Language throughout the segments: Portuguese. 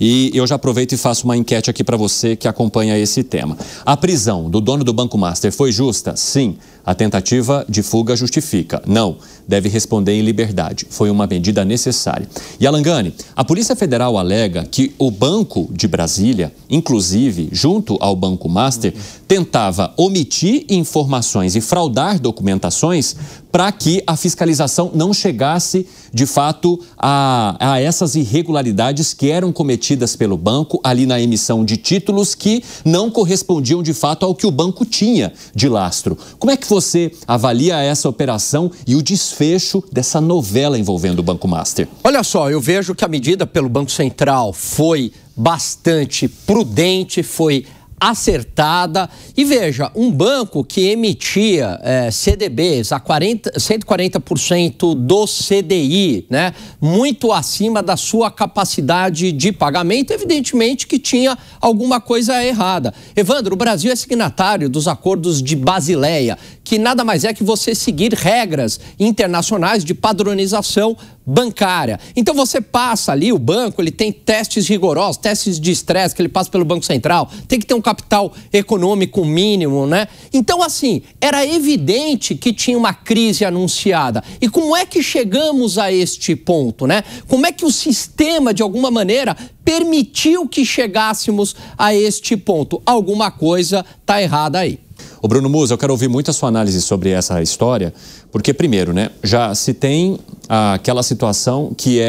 E eu já aproveito e faço uma enquete aqui para você que acompanha esse tema. A prisão do dono do Banco Master foi justa? Sim. A tentativa de fuga justifica? Não. Deve responder em liberdade. Foi uma medida necessária. E Alangani, a Polícia Federal alega que o Banco de Brasília, inclusive junto ao Banco Master, tentava omitir informações e fraudar documentações para que a fiscalização não chegasse, de fato, a essas irregularidades que eram cometidas pelo banco ali na emissão de títulos que não correspondiam, de fato, ao que o banco tinha de lastro. Como é que você avalia essa operação e o desfecho dessa novela envolvendo o Banco Master? Olha só, eu vejo que a medida pelo Banco Central foi bastante prudente, foi acertada. E veja, um banco que emitia CDBs a 140% do CDI, né, muito acima da sua capacidade de pagamento, evidentemente que tinha alguma coisa errada. Evandro, o Brasil é signatário dos acordos de Basileia, que nada mais é que você seguir regras internacionais de padronização bancária. Então você passa ali, o banco, ele tem testes rigorosos, testes de estresse que ele passa pelo Banco Central, tem que ter um capital econômico mínimo, né? Então, assim, era evidente que tinha uma crise anunciada. E como é que chegamos a este ponto, né? Como é que o sistema, de alguma maneira, permitiu que chegássemos a este ponto? Alguma coisa está errada aí. Ô Bruno Musa, eu quero ouvir muito a sua análise sobre essa história, porque primeiro, né, já se tem aquela situação que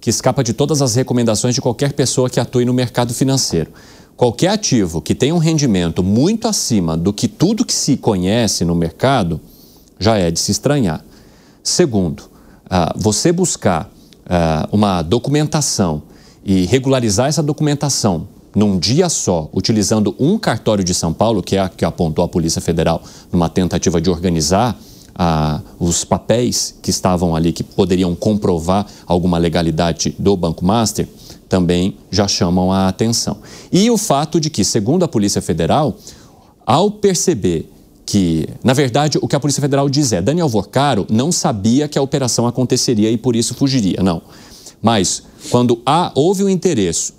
escapa de todas as recomendações de qualquer pessoa que atue no mercado financeiro. Qualquer ativo que tenha um rendimento muito acima do que tudo que se conhece no mercado já é de se estranhar. Segundo, você buscar uma documentação e regularizar essa documentação num dia só, utilizando um cartório de São Paulo, que é a que apontou a Polícia Federal numa tentativa de organizar os papéis que estavam ali, que poderiam comprovar alguma legalidade do Banco Master, também já chamam a atenção. E o fato de que, segundo a Polícia Federal, ao perceber que, na verdade, o que a Polícia Federal diz é: Daniel Vorcaro não sabia que a operação aconteceria e por isso fugiria. Não. Mas, quando houve o interesse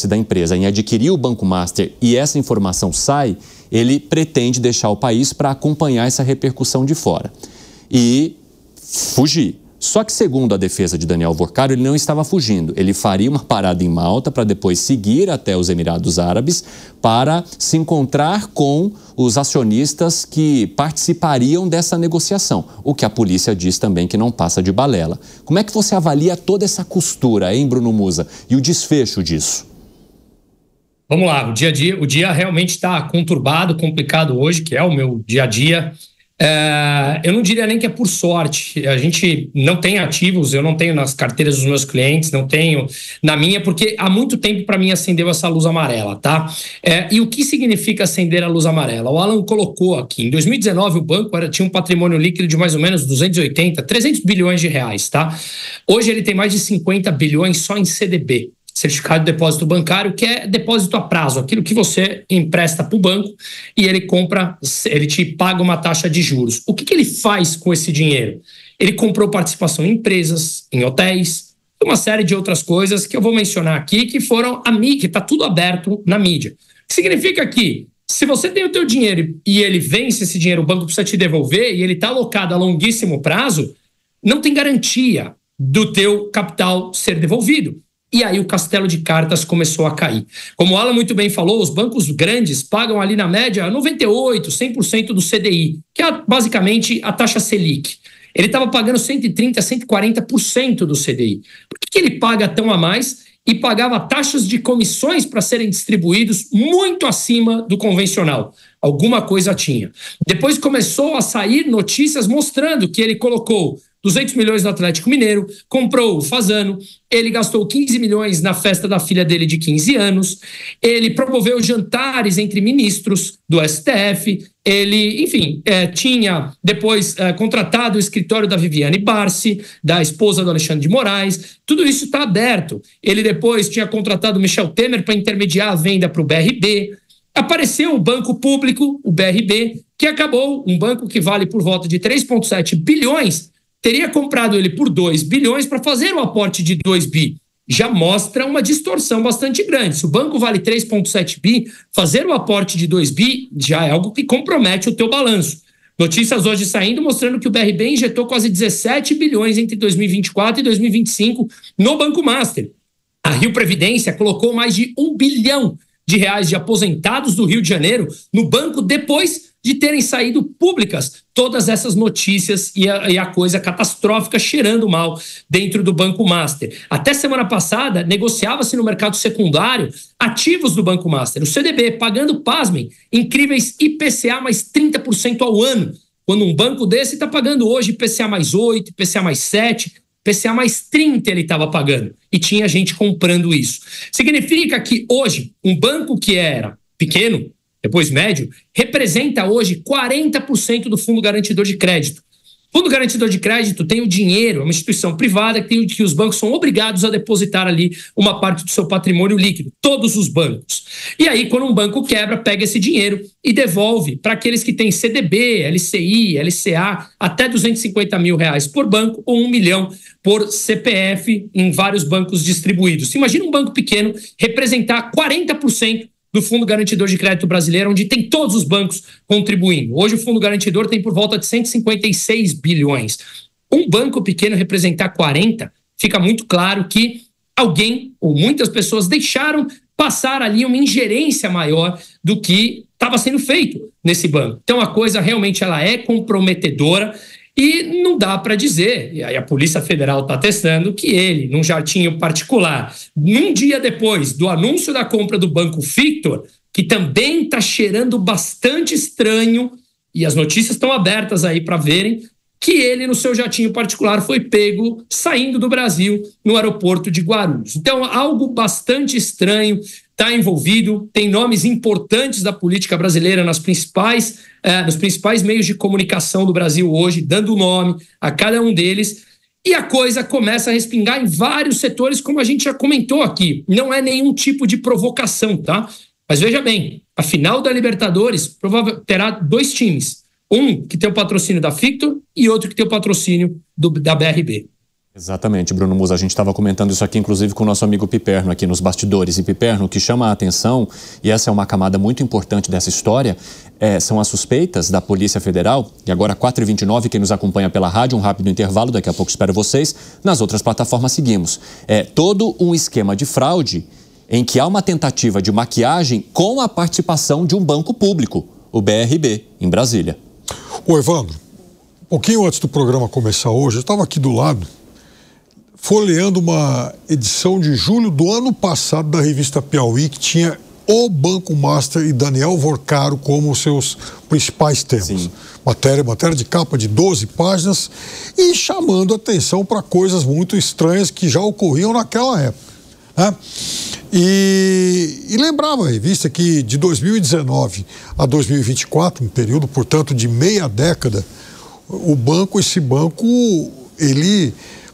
da empresa em adquirir o Banco Master e essa informação sai, ele pretende deixar o país para acompanhar essa repercussão de fora e fugir. Só que, segundo a defesa de Daniel Vorcaro, ele não estava fugindo. Ele faria uma parada em Malta para depois seguir até os Emirados Árabes para se encontrar com os acionistas que participariam dessa negociação. O que a polícia diz também que não passa de balela. Como é que você avalia toda essa costura, hein, Bruno Musa, e o desfecho disso? Vamos lá, o dia realmente está conturbado, complicado hoje, que é o meu dia a dia. Eu não diria nem que é por sorte. A gente não tem ativos, eu não tenho nas carteiras dos meus clientes, não tenho na minha, porque há muito tempo para mim acendeu essa luz amarela, tá? E o que significa acender a luz amarela? O Alan colocou aqui, em 2019 o banco tinha um patrimônio líquido de mais ou menos 300 bilhões de reais, tá? Hoje ele tem mais de 50 bilhões só em CDB. Certificado de depósito bancário, que é depósito a prazo, aquilo que você empresta para o banco e ele te paga uma taxa de juros. O que ele faz com esse dinheiro? Ele comprou participação em empresas, em hotéis, uma série de outras coisas que eu vou mencionar aqui, que foram a mídia, que está tudo aberto na mídia. O que significa que, se você tem o teu dinheiro e ele vence esse dinheiro, o banco precisa te devolver e ele está alocado a longuíssimo prazo, não tem garantia do teu capital ser devolvido. E aí o castelo de cartas começou a cair. Como o Alan muito bem falou, os bancos grandes pagam ali na média 98%, 100% do CDI, que é basicamente a taxa Selic. Ele estava pagando 130%, 140% do CDI. Por que ele paga tão a mais e pagava taxas de comissões para serem distribuídos muito acima do convencional? Alguma coisa tinha. Depois começou a sair notícias mostrando que ele colocou 200 milhões no Atlético Mineiro, comprou o Fasano, ele gastou 15 milhões na festa da filha dele de 15 anos, ele promoveu jantares entre ministros do STF, ele, enfim, tinha depois contratado o escritório da Viviane Barsi, da esposa do Alexandre de Moraes, tudo isso está aberto. Ele depois tinha contratado o Michel Temer para intermediar a venda para o BRB. Apareceu o banco público, o BRB, que acabou, um banco que vale por volta de 3,7 bilhões, teria comprado ele por 2 bilhões para fazer o aporte de 2 bi. já mostra uma distorção bastante grande. Se o banco vale 3,7 bi, fazer o aporte de 2 bi já é algo que compromete o teu balanço. Notícias hoje saindo mostrando que o BRB injetou quase 17 bilhões entre 2024 e 2025 no Banco Master. A Rio Previdência colocou mais de R$1 bilhão de aposentados do Rio de Janeiro no banco depois de terem saído públicas todas essas notícias e a coisa catastrófica cheirando mal dentro do Banco Master. Até semana passada, negociava-se no mercado secundário ativos do Banco Master. O CDB pagando, pasmem, incríveis IPCA mais 30% ao ano, quando um banco desse está pagando hoje IPCA mais 8, IPCA mais 7, IPCA mais 30 ele estava pagando. E tinha gente comprando isso. Significa que hoje, um banco que era pequeno, depois médio, representa hoje 40% do Fundo Garantidor de Crédito. O Fundo Garantidor de Crédito tem o dinheiro, é uma instituição privada que os bancos são obrigados a depositar ali uma parte do seu patrimônio líquido, todos os bancos. E aí, quando um banco quebra, pega esse dinheiro e devolve para aqueles que têm CDB, LCI, LCA, até R$250 mil por banco ou R$1 milhão por CPF em vários bancos distribuídos. Imagina um banco pequeno representar 40% do Fundo Garantidor de Crédito Brasileiro, onde tem todos os bancos contribuindo. Hoje o Fundo Garantidor tem por volta de 156 bilhões. Um banco pequeno representar 40, fica muito claro que alguém ou muitas pessoas deixaram passar ali uma ingerência maior do que estava sendo feito nesse banco. Então a coisa realmente ela é comprometedora. E não dá para dizer, e aí a Polícia Federal está testando, que ele, num jatinho particular, num dia depois do anúncio da compra do Banco Victor, que também está cheirando bastante estranho, e as notícias estão abertas aí para verem, que ele, no seu jatinho particular, foi pego saindo do Brasil no aeroporto de Guarulhos. Então, algo bastante estranho está envolvido, tem nomes importantes da política brasileira nos principais meios de comunicação do Brasil hoje, dando nome a cada um deles, e a coisa começa a respingar em vários setores, como a gente já comentou aqui. Não é nenhum tipo de provocação, tá? Mas veja bem, a final da Libertadores terá 2 times. Um que tem o patrocínio da Victor e outro que tem o patrocínio da BRB. Exatamente, Bruno Musa. A gente estava comentando isso aqui, inclusive, com o nosso amigo Piperno aqui nos bastidores. E Piperno, o que chama a atenção, e essa é uma camada muito importante dessa história, são as suspeitas da Polícia Federal. E agora, 4h29, quem nos acompanha pela rádio, um rápido intervalo, daqui a pouco espero vocês. Nas outras plataformas seguimos. Todo um esquema de fraude em que há uma tentativa de maquiagem com a participação de um banco público, o BRB, em Brasília. Ô, Evandro, um pouquinho antes do programa começar hoje, eu estava aqui do lado, folheando uma edição de julho do ano passado da revista Piauí, que tinha o Banco Master e Daniel Vorcaro como seus principais temas. Sim. Matéria de capa de 12 páginas e chamando atenção para coisas muito estranhas que já ocorriam naquela época, né? E lembrava a revista que de 2019 a 2024, um período, portanto, de meia década, esse banco, ele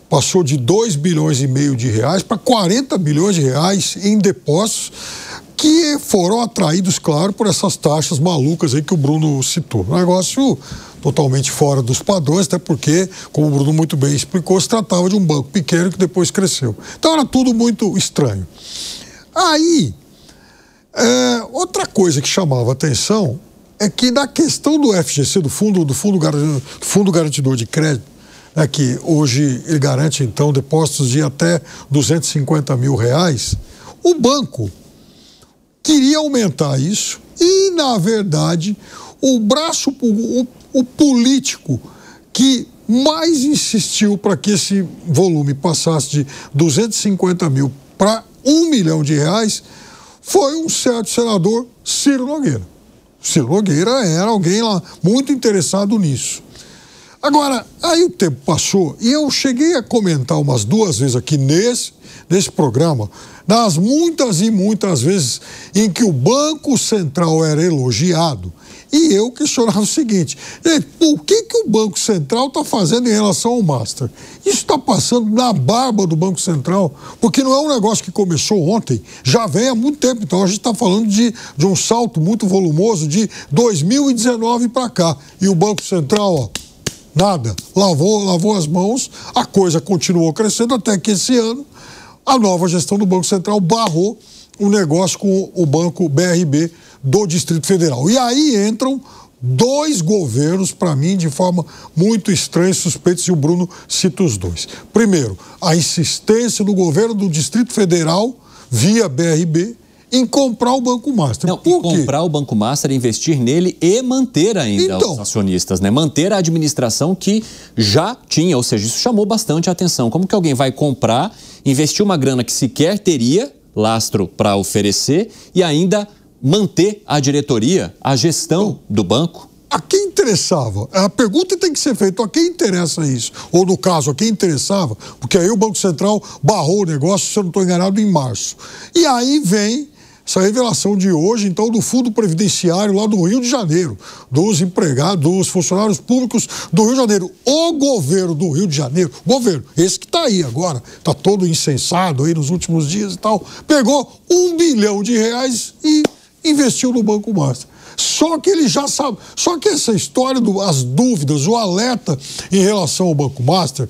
passou de 2,5 bilhões de reais para 40 bilhões de reais em depósitos que foram atraídos, claro, por essas taxas malucas aí que o Bruno citou. Um negócio totalmente fora dos padrões, até porque, como o Bruno muito bem explicou, se tratava de um banco pequeno que depois cresceu. Então era tudo muito estranho. Aí, outra coisa que chamava atenção é que na questão do FGC, do Fundo Garantidor de Crédito, que hoje ele garante, então, depósitos de até R$250 mil, o banco queria aumentar isso e, na verdade, o político que mais insistiu para que esse volume passasse de 250 mil para R$1 milhão foi um certo senador Ciro Nogueira. Ciro Nogueira era alguém lá muito interessado nisso. Agora, aí o tempo passou e eu cheguei a comentar umas 2 vezes aqui nesse programa, nas muitas e muitas vezes em que o Banco Central era elogiado, e eu questionava o seguinte: por que o Banco Central está fazendo em relação ao Master? Isso está passando na barba do Banco Central, porque não é um negócio que começou ontem, já vem há muito tempo. Então a gente está falando de um salto muito volumoso de 2019 para cá. E o Banco Central, nada, lavou as mãos, a coisa continuou crescendo até que esse ano a nova gestão do Banco Central barrou o negócio com o Banco BRB do Distrito Federal. E aí entram dois governos, para mim, de forma muito estranha e suspeitos, e o Bruno cita os dois. Primeiro, a insistência do governo do Distrito Federal, via BRB, em comprar o Banco Master. Não, e comprar o Banco Master, investir nele e manter ainda os acionistas, né? Manter a administração que já tinha, ou seja, isso chamou bastante a atenção. Como que alguém vai comprar, investir uma grana que sequer teria lastro para oferecer e ainda manter a diretoria, a gestão do banco? A quem interessava? A pergunta tem que ser feita, a quem interessa isso? Ou, no caso, a quem interessava? Porque aí o Banco Central barrou o negócio, se eu não estou enganado, em março. E aí vem essa revelação de hoje, então, do Fundo Previdenciário lá do Rio de Janeiro, dos empregados, dos funcionários públicos do Rio de Janeiro. O governo do Rio de Janeiro, governo, esse que está aí agora, está todo insensado aí nos últimos dias e tal, pegou R$1 bilhão e investiu no Banco Master. Só que ele já sabe, só que essa história, as dúvidas, o alerta em relação ao Banco Master,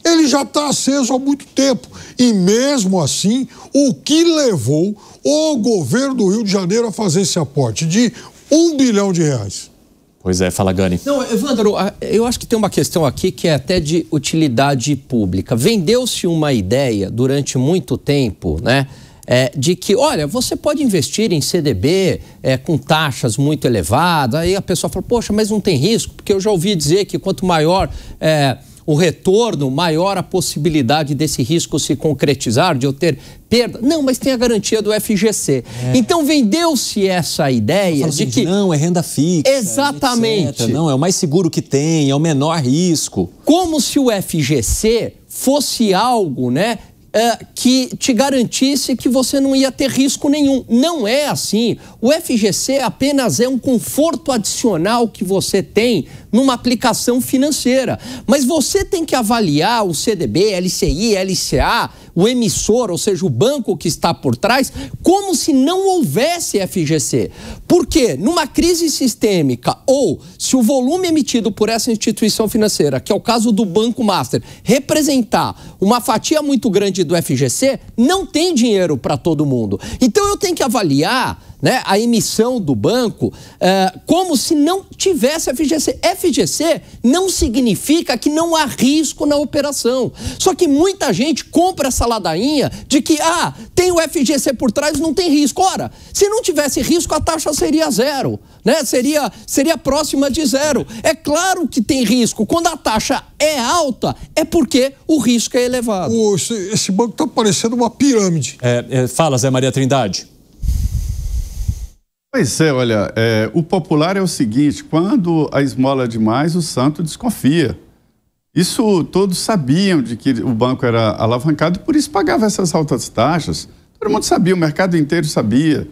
ele já está aceso há muito tempo. E mesmo assim, o que levou o governo do Rio de Janeiro a fazer esse aporte de R$1 bilhão? Pois é, fala, Gani. Não, Evandro, eu acho que tem uma questão aqui que é até de utilidade pública. Vendeu-se uma ideia durante muito tempo, né? De que, olha, você pode investir em CDB com taxas muito elevadas. Aí a pessoa fala, poxa, mas não tem risco? Porque eu já ouvi dizer que quanto maior o retorno, maior a possibilidade desse risco se concretizar, de eu ter perda. Não, mas tem a garantia do FGC. Então vendeu-se essa ideia de que... Não, é renda fixa. Exatamente. Etc. Não, é o mais seguro que tem, é o menor risco. Como se o FGC fosse algo, né? Que te garantisse que você não ia ter risco nenhum. Não é assim. O FGC apenas é um conforto adicional que você tem numa aplicação financeira. Mas você tem que avaliar o CDB, LCI, LCA, o emissor, ou seja, o banco que está por trás, como se não houvesse FGC. Porque numa crise sistêmica, ou se o volume emitido por essa instituição financeira, que é o caso do Banco Master, representar uma fatia muito grande do FGC, não tem dinheiro para todo mundo. Então eu tenho que avaliar, né, a emissão do banco como se não tivesse FGC. FGC não significa que não há risco na operação. Só que muita gente compra essa ladainha de que, tem o FGC por trás, não tem risco. Ora, se não tivesse risco, a taxa seria zero, né? Seria próxima de zero. É claro que tem risco. Quando a taxa é alta, é porque o risco é elevado. Esse banco está parecendo uma pirâmide. Fala, Zé Maria Trindade. Pois é, olha, o popular é o seguinte, quando a esmola é demais, o santo desconfia. Isso todos sabiam de que o banco era alavancado, por isso pagava essas altas taxas. Todo mundo sabia, o mercado inteiro sabia.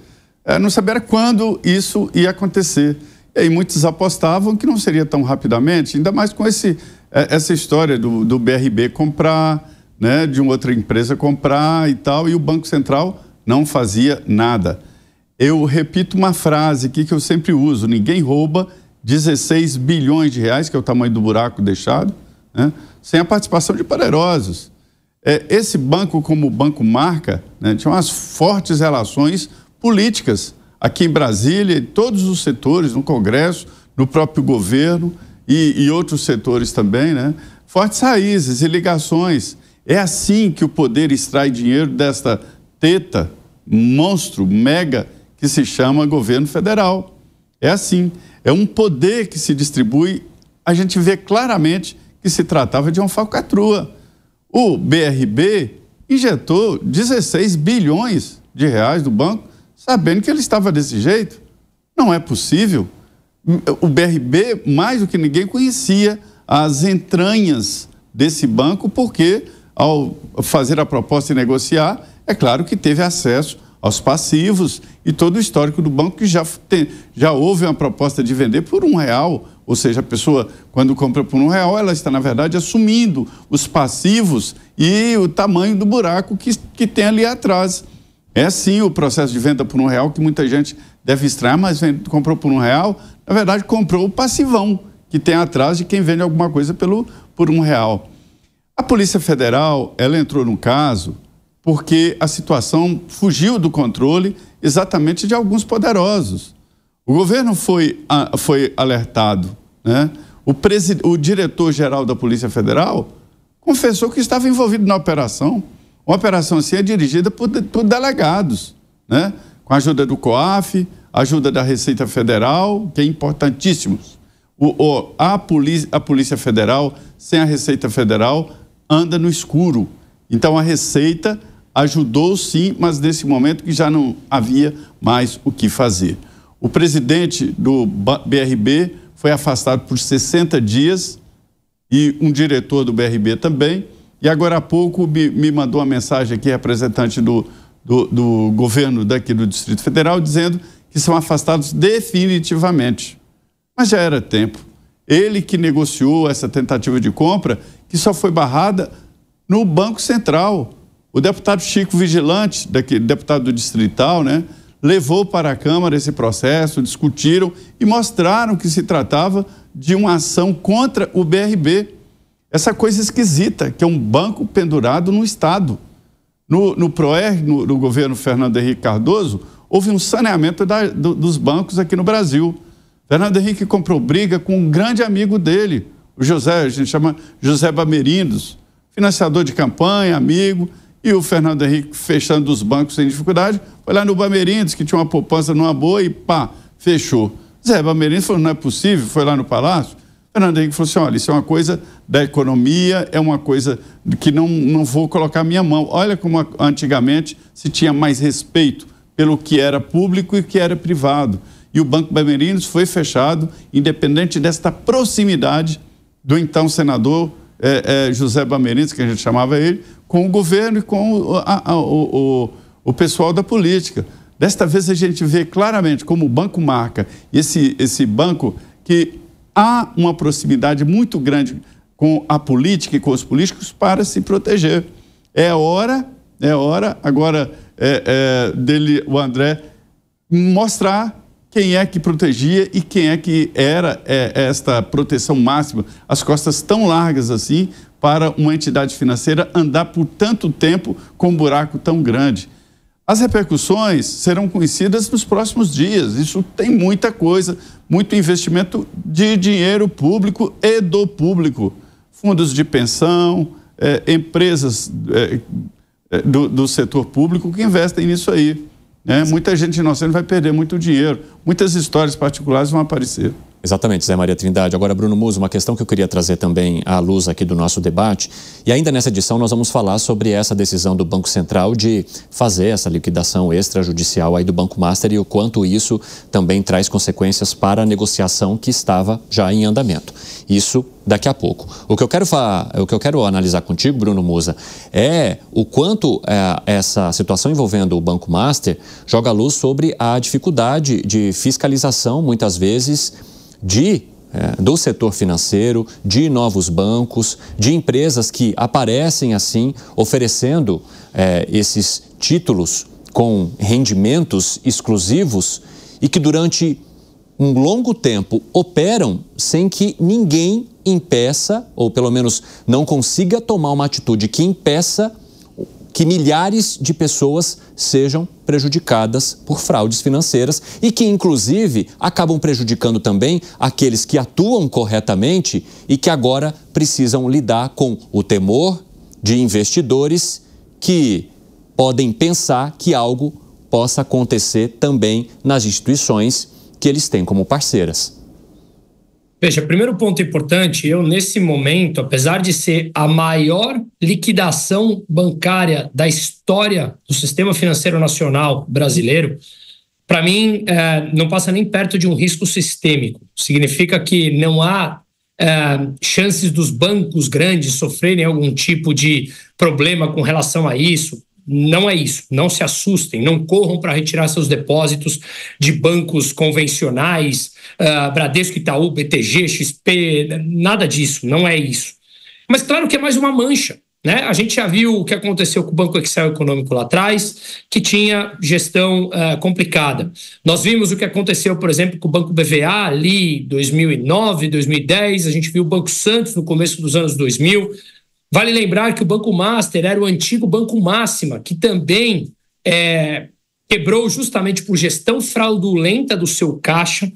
Não sabia quando isso ia acontecer. E aí muitos apostavam que não seria tão rapidamente, ainda mais com essa história do BRB comprar, né, de uma outra empresa comprar e tal, e o Banco Central não fazia nada. Eu repito uma frase aqui que eu sempre uso, ninguém rouba 16 bilhões de reais, que é o tamanho do buraco deixado, né, sem a participação de poderosos. Esse banco, como o Banco Marca, né, tinha umas fortes relações políticas aqui em Brasília, em todos os setores, no Congresso, no próprio governo e outros setores também, né, fortes raízes e ligações. É assim que o poder extrai dinheiro desta teta, monstro, mega, que se chama governo federal. É assim, é um poder que se distribui, a gente vê claramente que se tratava de uma falcatrua. O BRB injetou 16 bilhões de reais do banco, sabendo que ele estava desse jeito. Não é possível. O BRB, mais do que ninguém, conhecia as entranhas desse banco, porque ao fazer a proposta e negociar, é claro que teve acesso aos passivos e todo o histórico do banco, que já houve uma proposta de vender por R$1, ou seja, a pessoa, quando compra por R$1, ela está, na verdade, assumindo os passivos e o tamanho do buraco que tem ali atrás. É sim o processo de venda por R$1, que muita gente deve estranhar, mas comprou por R$1, na verdade, comprou o passivão que tem atrás de quem vende alguma coisa por R$1. A Polícia Federal, ela entrou no caso porque a situação fugiu do controle exatamente de alguns poderosos. O governo foi alertado, né? O diretor-geral da Polícia Federal confessou que estava envolvido na operação. Uma operação assim é dirigida por delegados, né? Com a ajuda do COAF, ajuda da Receita Federal, que é importantíssimo. A Polícia Federal, sem a Receita Federal, anda no escuro. Então a Receita ajudou sim, mas nesse momento que já não havia mais o que fazer. O presidente do BRB foi afastado por 60 dias e um diretor do BRB também. E agora há pouco me mandou uma mensagem aqui, representante do governo daqui do Distrito Federal, dizendo que são afastados definitivamente. Mas já era tempo. Ele que negociou essa tentativa de compra, que só foi barrada no Banco Central. O deputado Chico Vigilante, deputado do Distrital, né, levou para a Câmara esse processo, discutiram e mostraram que se tratava de uma ação contra o BRB. Essa coisa esquisita, que é um banco pendurado no Estado. No PROER, no governo Fernando Henrique Cardoso, houve um saneamento dos bancos aqui no Brasil. Fernando Henrique comprou briga com um grande amigo dele, o José, a gente chama José Bamerindos, financiador de campanha, amigo, e o Fernando Henrique, fechando os bancos sem dificuldade, foi lá no Bamerindos, que tinha uma poupança numa boa, e pá, fechou. Zé Bamerindos falou, não é possível, foi lá no Palácio. Fernando Henrique falou assim, olha, isso é uma coisa da economia, é uma coisa que não vou colocar minha mão. Olha como antigamente se tinha mais respeito pelo que era público e que era privado. E o Banco Bamerindos foi fechado, independente desta proximidade do então senador José Bamerindos, que a gente chamava ele, com o governo e com o pessoal da política. Desta vez a gente vê claramente como o banco marca, esse banco que há uma proximidade muito grande com a política e com os políticos para se proteger. É hora agora dele, o André, mostrar quem é que protegia e quem é que era esta proteção máxima, as costas tão largas assim, para uma entidade financeira andar por tanto tempo com um buraco tão grande. As repercussões serão conhecidas nos próximos dias. Isso tem muita coisa, muito investimento de dinheiro público e do público. Fundos de pensão, empresas do setor público que investem nisso aí. Muita gente inocente vai perder muito dinheiro. Muitas histórias particulares vão aparecer. Exatamente, Zé Maria Trindade. Agora, Bruno Musso, uma questão que eu queria trazer também à luz aqui do nosso debate, e ainda nessa edição nós vamos falar sobre essa decisão do Banco Central de fazer essa liquidação extrajudicial aí do Banco Master e o quanto isso também traz consequências para a negociação que estava já em andamento. Isso daqui a pouco. O que eu quero analisar contigo, Bruno Musa, é o quanto essa situação envolvendo o Banco Master joga luz sobre a dificuldade de fiscalização, muitas vezes, do setor financeiro, de novos bancos, de empresas que aparecem assim, oferecendo esses títulos com rendimentos exclusivos e que durante um longo tempo operam sem que ninguém impeça, ou pelo menos não consiga tomar uma atitude que impeça que milhares de pessoas sejam prejudicadas por fraudes financeiras e que, inclusive, acabam prejudicando também aqueles que atuam corretamente e que agora precisam lidar com o temor de investidores que podem pensar que algo possa acontecer também nas instituições que eles têm como parceiras. Veja, primeiro ponto importante, nesse momento, apesar de ser a maior liquidação bancária da história do sistema financeiro nacional brasileiro, para mim não passa nem perto de um risco sistêmico. Significa que não há chances dos bancos grandes sofrerem algum tipo de problema com relação a isso. Não é isso, não se assustem, não corram para retirar seus depósitos de bancos convencionais, Bradesco, Itaú, BTG, XP, nada disso, não é isso. Mas claro que é mais uma mancha, né? A gente já viu o que aconteceu com o Banco Excel Econômico lá atrás, que tinha gestão complicada. Nós vimos o que aconteceu, por exemplo, com o Banco BVA ali em 2009, 2010, a gente viu o Banco Santos no começo dos anos 2000, Vale lembrar que o Banco Master era o antigo Banco Máxima, que também quebrou justamente por gestão fraudulenta do seu caixa.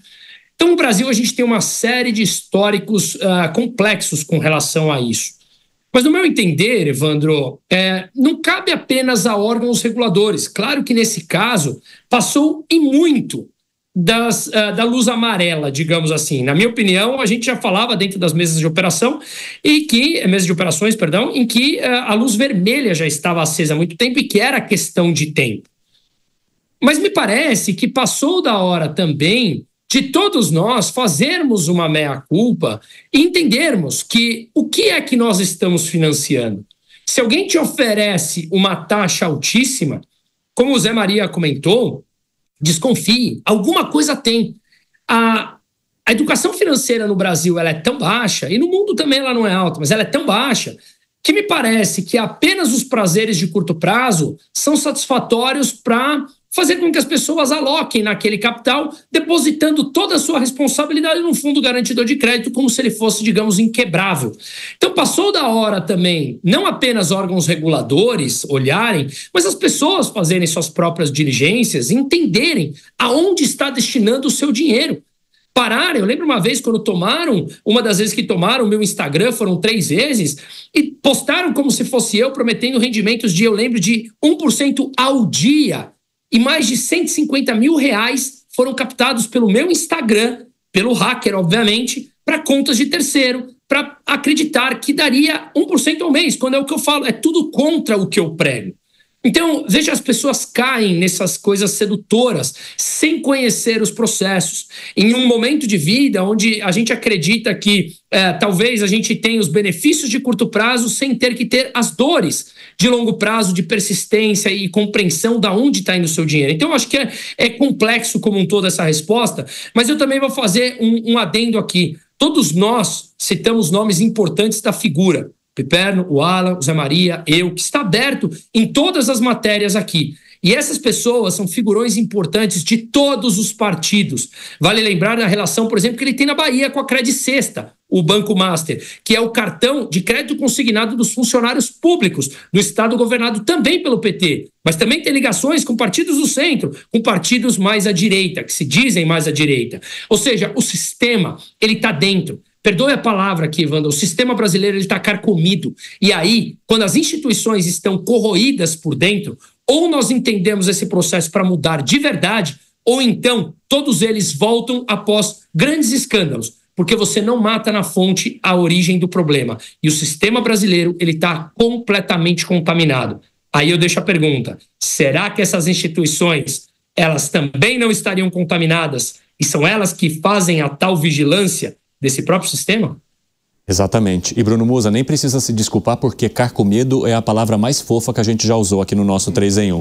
Então, no Brasil, a gente tem uma série de históricos complexos com relação a isso. Mas, no meu entender, Evandro, não cabe apenas a órgãos reguladores. Claro que, nesse caso, passou e muito da luz amarela, digamos assim. Na minha opinião, a gente já falava dentro das mesas de operação mesas de operações, perdão, em que a luz vermelha já estava acesa há muito tempo e que era questão de tempo. Mas me parece que passou da hora também de todos nós fazermos uma meia-culpa e entendermos que o que é que nós estamos financiando. Se alguém te oferece uma taxa altíssima, como o Zé Maria comentou, desconfie, alguma coisa tem. A educação financeira no Brasil ela é tão baixa, e no mundo também ela não é alta, mas ela é tão baixa, que me parece que apenas os prazeres de curto prazo são satisfatórios para fazer com que as pessoas aloquem naquele capital, depositando toda a sua responsabilidade num fundo garantidor de crédito, como se ele fosse, digamos, inquebrável. Então, passou da hora também, não apenas órgãos reguladores olharem, mas as pessoas fazerem suas próprias diligências, entenderem aonde está destinando o seu dinheiro. Pararam, eu lembro uma vez quando uma das vezes que tomaram o meu Instagram, foram 3 vezes, e postaram como se fosse eu, prometendo rendimentos de 1% ao dia. E mais de 150 mil reais foram captados pelo meu Instagram, pelo hacker, obviamente, para contas de terceiro, para acreditar que daria 1% ao mês, quando é o que eu falo, é tudo contra o que eu prego. Então, veja, as pessoas caem nessas coisas sedutoras, sem conhecer os processos. Em um momento de vida onde a gente acredita que talvez a gente tenha os benefícios de curto prazo sem ter que ter as dores de longo prazo, de persistência e compreensão de onde está indo o seu dinheiro. Então, eu acho que é complexo como um todo essa resposta, mas eu também vou fazer um adendo aqui. Todos nós citamos nomes importantes da figura. Piperno, o Alan, o Zé Maria, eu, que está aberto em todas as matérias aqui. E essas pessoas são figurões importantes de todos os partidos. Vale lembrar da relação, por exemplo, que ele tem na Bahia com a Credit Sexta, o Banco Master, que é o cartão de crédito consignado dos funcionários públicos do Estado governado também pelo PT. Mas também tem ligações com partidos do centro, com partidos mais à direita, que se dizem mais à direita. Ou seja, o sistema, ele está dentro. Perdoe a palavra aqui, Evandro, o sistema brasileiro está carcomido. E aí, quando as instituições estão corroídas por dentro, ou nós entendemos esse processo para mudar de verdade, ou então todos eles voltam após grandes escândalos, porque você não mata na fonte a origem do problema. E o sistema brasileiro ele está completamente contaminado. Aí eu deixo a pergunta, será que essas instituições elas também não estariam contaminadas e são elas que fazem a tal vigilância desse próprio sistema? Exatamente. E Bruno Musa, nem precisa se desculpar porque carcomido é a palavra mais fofa que a gente já usou aqui no nosso 3 em 1.